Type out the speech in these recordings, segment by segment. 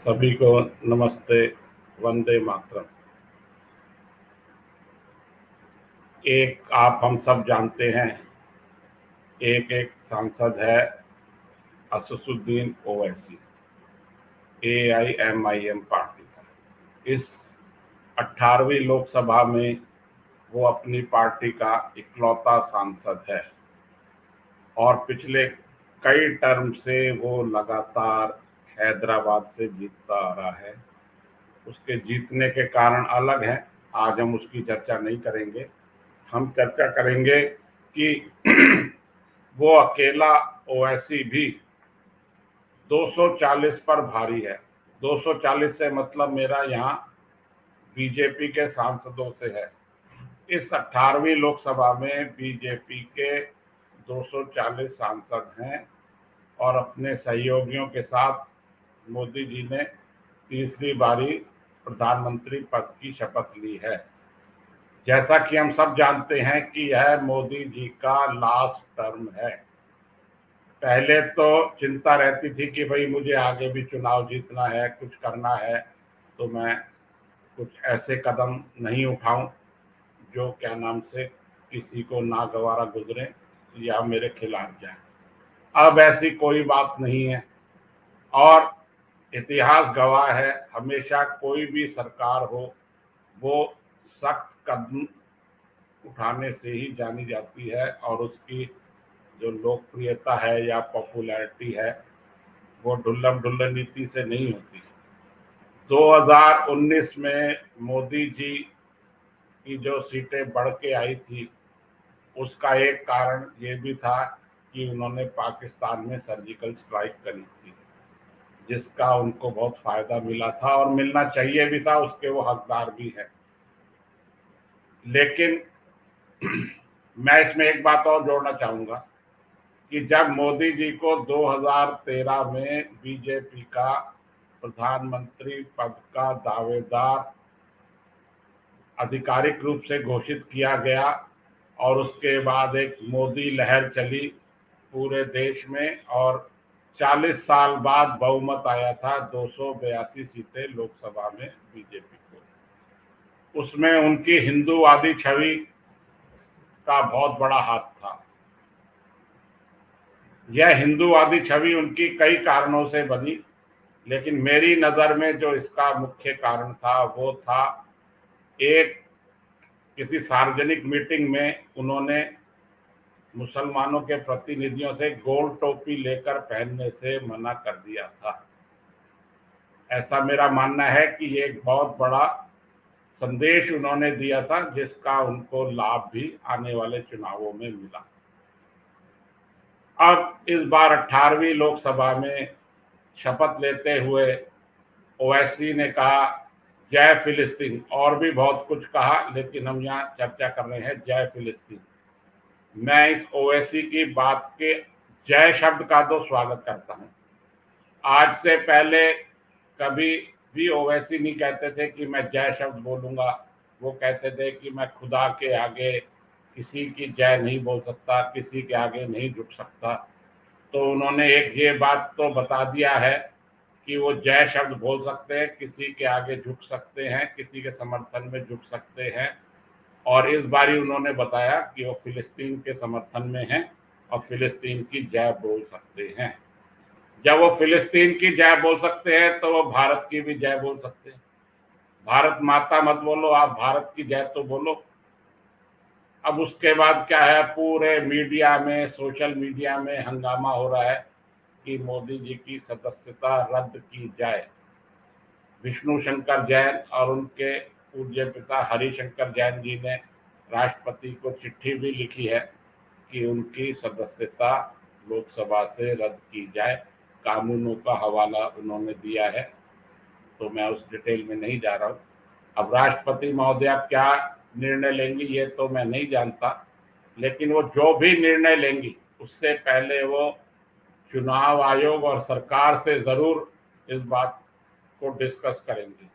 सभी को नमस्ते, वंदे मातरम। एक आप हम सब जानते हैं, एक सांसद है असदुद्दीन ओवैसी, AIMIM पार्टी का। इस 18वीं लोकसभा में वो अपनी पार्टी का इकलौता सांसद है और पिछले कई टर्म से वो लगातार हैदराबाद से जीतता आ रहा है। उसके जीतने के कारण अलग हैं, आज हम उसकी चर्चा नहीं करेंगे। हम चर्चा करेंगे कि वो अकेला ओवैसी भी 240 पर भारी है। 240 से मतलब मेरा यहाँ बीजेपी के सांसदों से है। इस 18वीं लोकसभा में बीजेपी के 240 सांसद हैं और अपने सहयोगियों के साथ मोदी जी ने तीसरी बारी प्रधानमंत्री पद की शपथ ली है। जैसा कि हम सब जानते हैं कि यह मोदी जी का लास्ट टर्म है। पहले तो चिंता रहती थी कि भाई मुझे आगे भी चुनाव जीतना है, कुछ करना है, तो मैं कुछ ऐसे कदम नहीं उठाऊं जो क्या नाम से किसी को नागवारा गुजरे या मेरे खिलाफ जाए। अब ऐसी कोई बात नहीं है और इतिहास गवाह है, हमेशा कोई भी सरकार हो वो सख्त कदम उठाने से ही जानी जाती है और उसकी जो लोकप्रियता है या पॉपुलैरिटी है वो ढुल्लम ढुल्लन नीति से नहीं होती। 2019 में मोदी जी की जो सीटें बढ़ के आई थी उसका एक कारण ये भी था कि उन्होंने पाकिस्तान में सर्जिकल स्ट्राइक करी थी, जिसका उनको बहुत फायदा मिला था और मिलना चाहिए भी था, उसके वो हकदार भी हैं। लेकिन मैं इसमें एक बात और जोड़ना चाहूंगा कि जब मोदी जी को 2013 में बीजेपी का प्रधानमंत्री पद का दावेदार आधिकारिक रूप से घोषित किया गया और उसके बाद एक मोदी लहर चली पूरे देश में और 40 साल बाद बहुमत आया था 282 सीटें लोकसभा में बीजेपी को। उसमें उनकी हिंदूवादी छवि का बहुत बड़ा हाथ था। यह हिंदूवादी छवि उनकी कई कारणों से बनी, लेकिन मेरी नज़र में जो इसका मुख्य कारण था वो था एक किसी सार्वजनिक मीटिंग में उन्होंने मुसलमानों के प्रतिनिधियों से गोल टोपी लेकर पहनने से मना कर दिया था। ऐसा मेरा मानना है कि ये एक बहुत बड़ा संदेश उन्होंने दिया था जिसका उनको लाभ भी आने वाले चुनावों में मिला। अब इस बार 18वीं लोकसभा में शपथ लेते हुए ओवैसी ने कहा जय फिलिस्तीन, और भी बहुत कुछ कहा, लेकिन हम यहाँ चर्चा कर रहे हैं जय फिलिस्तीन। मैं इस ओवैसी की बात के जय शब्द का तो स्वागत करता हूँ। आज से पहले कभी भी ओवैसी नहीं कहते थे कि मैं जय शब्द बोलूंगा। वो कहते थे कि मैं खुदा के आगे किसी की जय नहीं बोल सकता, किसी के आगे नहीं झुक सकता। तो उन्होंने एक ये बात तो बता दिया है कि वो जय शब्द बोल सकते हैं, किसी के आगे झुक सकते हैं, किसी के समर्थन में झुक सकते हैं। और इस बारी उन्होंने बताया कि वो फिलिस्तीन के समर्थन में हैं और फिलिस्तीन की जय बोल सकते हैं। जब वो फिलिस्तीन की जय बोल सकते हैं तो वो भारत की भी जय बोल सकते हैं। भारत माता मत बोलो, आप भारत की जय तो बोलो। अब उसके बाद क्या है, पूरे मीडिया में, सोशल मीडिया में हंगामा हो रहा है कि मोदी जी की सदस्यता रद्द की जाए। विष्णु शंकर जैन और उनके पूज्य पिता हरिशंकर जैन जी ने राष्ट्रपति को चिट्ठी भी लिखी है कि उनकी सदस्यता लोकसभा से रद्द की जाए। कानूनों का हवाला उन्होंने दिया है, तो मैं उस डिटेल में नहीं जा रहा हूँ। अब राष्ट्रपति महोदया क्या निर्णय लेंगी ये तो मैं नहीं जानता, लेकिन वो जो भी निर्णय लेंगी उससे पहले वो चुनाव आयोग और सरकार से जरूर इस बात को डिस्कस करेंगे।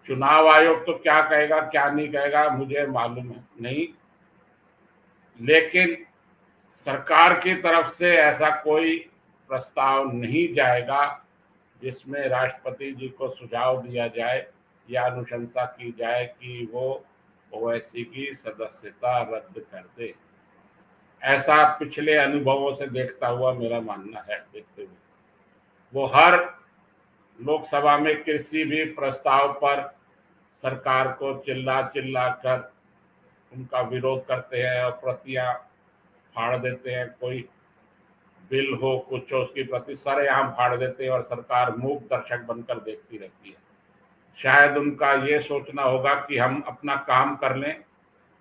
चुनाव आयोग तो क्या कहेगा क्या नहीं कहेगा मुझे मालूम है नहीं, लेकिन सरकार की तरफ से ऐसा कोई प्रस्ताव नहीं जाएगा जिसमें राष्ट्रपति जी को सुझाव दिया जाए या अनुशंसा की जाए कि वो ओवैसी की सदस्यता रद्द कर दे। ऐसा पिछले अनुभवों से देखता हुआ मेरा मानना है, देखते हुए वो हर लोकसभा में किसी भी प्रस्ताव पर सरकार को चिल्ला चिल्ला कर उनका विरोध करते हैं और प्रतियां फाड़ देते हैं। कोई बिल हो, कुछ हो, उसकी प्रति सरेआम फाड़ देते हैं और सरकार मूक दर्शक बनकर देखती रहती है। शायद उनका ये सोचना होगा कि हम अपना काम कर लें,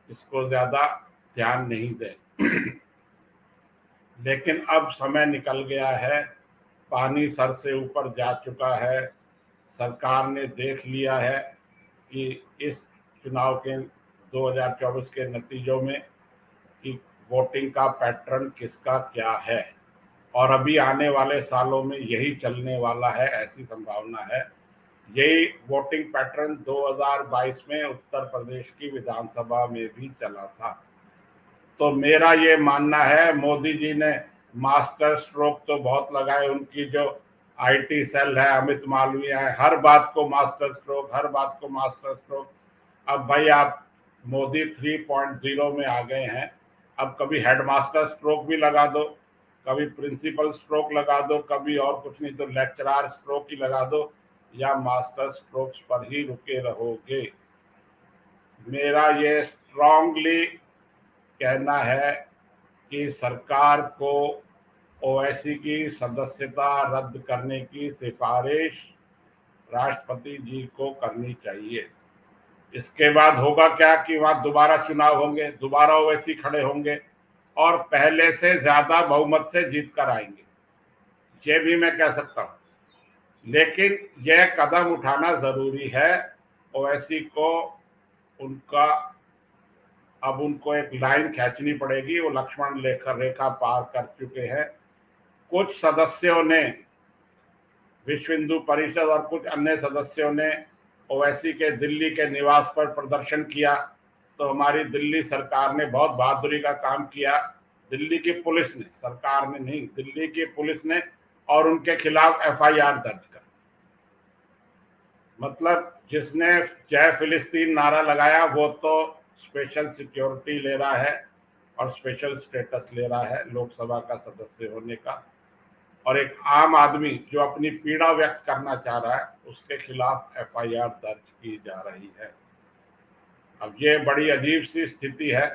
इसको ज्यादा ध्यान नहीं दें। लेकिन अब समय निकल गया है, पानी सर से ऊपर जा चुका है। सरकार ने देख लिया है कि इस चुनाव के 2024 के नतीजों में कि वोटिंग का पैटर्न किसका क्या है, और अभी आने वाले सालों में यही चलने वाला है, ऐसी संभावना है। यही वोटिंग पैटर्न 2022 में उत्तर प्रदेश की विधानसभा में भी चला था। तो मेरा ये मानना है, मोदी जी ने मास्टर स्ट्रोक तो बहुत लगाए। उनकी जो आईटी सेल है, अमित मालवीय है, हर बात को मास्टर स्ट्रोक, हर बात को मास्टर स्ट्रोक। अब भाई आप मोदी 3.0 में आ गए हैं, अब कभी हेडमास्टर स्ट्रोक भी लगा दो, कभी प्रिंसिपल स्ट्रोक लगा दो, कभी और कुछ नहीं तो लेक्चरार स्ट्रोक ही लगा दो, या मास्टर स्ट्रोक्स पर ही रुके रहोगे। मेरा ये स्ट्रांगली कहना है कि सरकार को ओवैसी की सदस्यता रद्द करने की सिफारिश राष्ट्रपति जी को करनी चाहिए। इसके बाद होगा क्या कि वहां दोबारा चुनाव होंगे, दोबारा ओवैसी खड़े होंगे और पहले से ज्यादा बहुमत से जीत कर आएंगे, ये भी मैं कह सकता हूं। लेकिन यह कदम उठाना जरूरी है। ओवैसी को उनका अब उनको एक लाइन खींचनी पड़ेगी। वो लक्ष्मण रेखा पार कर चुके हैं। कुछ सदस्यों ने, विश्व हिंदू परिषद और कुछ अन्य सदस्यों ने ओवैसी के दिल्ली के निवास पर प्रदर्शन किया, तो हमारी दिल्ली सरकार ने बहुत बहादुरी का काम किया। दिल्ली की पुलिस ने, सरकार ने नहीं, दिल्ली की पुलिस ने, और उनके खिलाफ एफआईआर दर्ज कर, मतलब जिसने जय फिलिस्तीन नारा लगाया वो तो स्पेशल सिक्योरिटी ले रहा है और स्पेशल स्टेटस ले रहा है लोकसभा का सदस्य होने का, और एक आम आदमी जो अपनी पीड़ा व्यक्त करना चाह रहा है उसके खिलाफ एफआईआर दर्ज की जा रही है। अब ये बड़ी अजीब सी स्थिति है।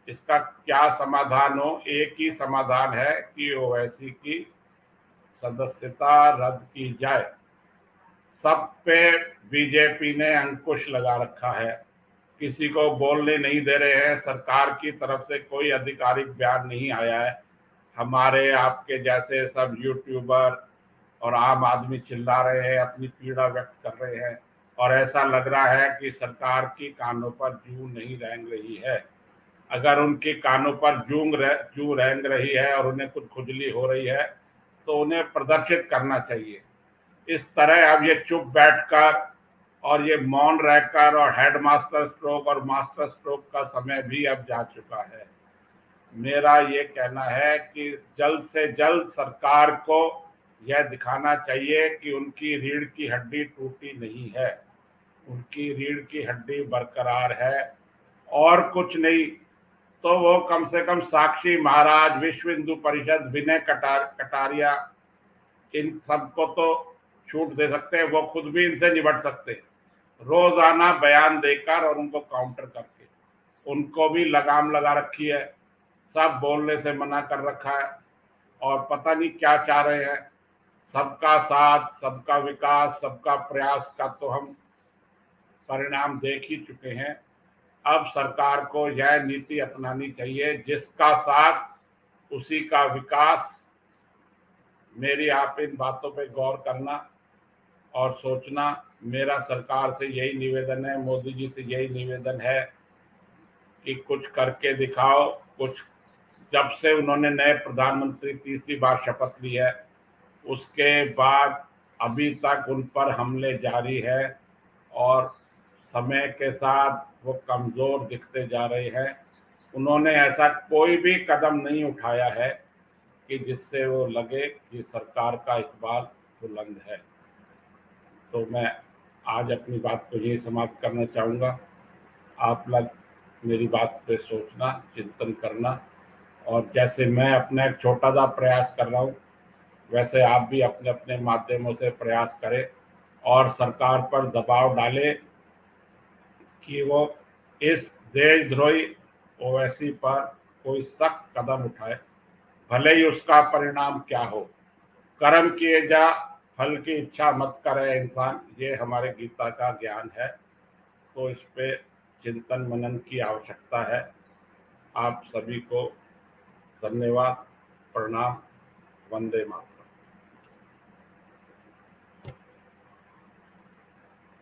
इसका क्या समाधान हो? एक ही समाधान है कि ओवैसी की सदस्यता रद्द की जाए। सब पे बीजेपी ने अंकुश लगा रखा है, किसी को बोलने नहीं दे रहे हैं। सरकार की तरफ से कोई आधिकारिक बयान नहीं आया है। हमारे आपके जैसे सब यूट्यूबर और आम आदमी चिल्ला रहे हैं, अपनी पीड़ा व्यक्त कर रहे हैं, और ऐसा लग रहा है कि सरकार की कानों पर जूं नहीं रेंग रही है। अगर उनके कानों पर जूं रेंग रही है और उन्हें कुछ खुजली हो रही है तो उन्हें प्रदर्शित करना चाहिए। इस तरह अब ये चुप बैठकर और ये मौन रहकर और हेडमास्टर स्ट्रोक और मास्टर स्ट्रोक का समय भी अब जा चुका है। मेरा ये कहना है कि जल्द से जल्द सरकार को यह दिखाना चाहिए कि उनकी रीढ़ की हड्डी टूटी नहीं है, उनकी रीढ़ की हड्डी बरकरार है। और कुछ नहीं तो वो कम से कम साक्षी महाराज, विश्व हिंदू परिषद, विनय कटारिया, इन सबको तो छूट दे सकते हैं। वो खुद भी इनसे निपट सकते हैं, रोजाना बयान देकर और उनको काउंटर करके। उनको भी लगाम लगा रखी है, सब बोलने से मना कर रखा है, और पता नहीं क्या चाह रहे हैं। सबका साथ, सबका विकास, सबका प्रयास का तो हम परिणाम देख ही चुके हैं। अब सरकार को यह नीति अपनानी चाहिए, जिसका साथ उसी का विकास। मेरी आप इन बातों पे गौर करना और सोचना। मेरा सरकार से यही निवेदन है, मोदी जी से यही निवेदन है कि कुछ करके दिखाओ। कुछ, जब से उन्होंने नए प्रधानमंत्री तीसरी बार शपथ ली है उसके बाद अभी तक उन पर हमले जारी है, और समय के साथ वो कमजोर दिखते जा रहे हैं। उन्होंने ऐसा कोई भी कदम नहीं उठाया है कि जिससे वो लगे कि सरकार का इकबाल बुलंद है। तो मैं आज अपनी बात को यही समाप्त करना चाहूँगा। आप लोग मेरी बात पे सोचना, चिंतन करना, और जैसे मैं अपना एक छोटा सा प्रयास कर रहा हूँ, वैसे आप भी अपने अपने माध्यमों से प्रयास करें और सरकार पर दबाव डालें कि वो इस देशद्रोही ओवैसी पर कोई सख्त कदम उठाए, भले ही उसका परिणाम क्या हो। कर्म किए जा, फल की इच्छा मत करे इंसान, ये हमारे गीता का ज्ञान है। तो इस पे चिंतन मनन की आवश्यकता है। आप सभी को धन्यवाद, प्रणाम, वंदे मातरम।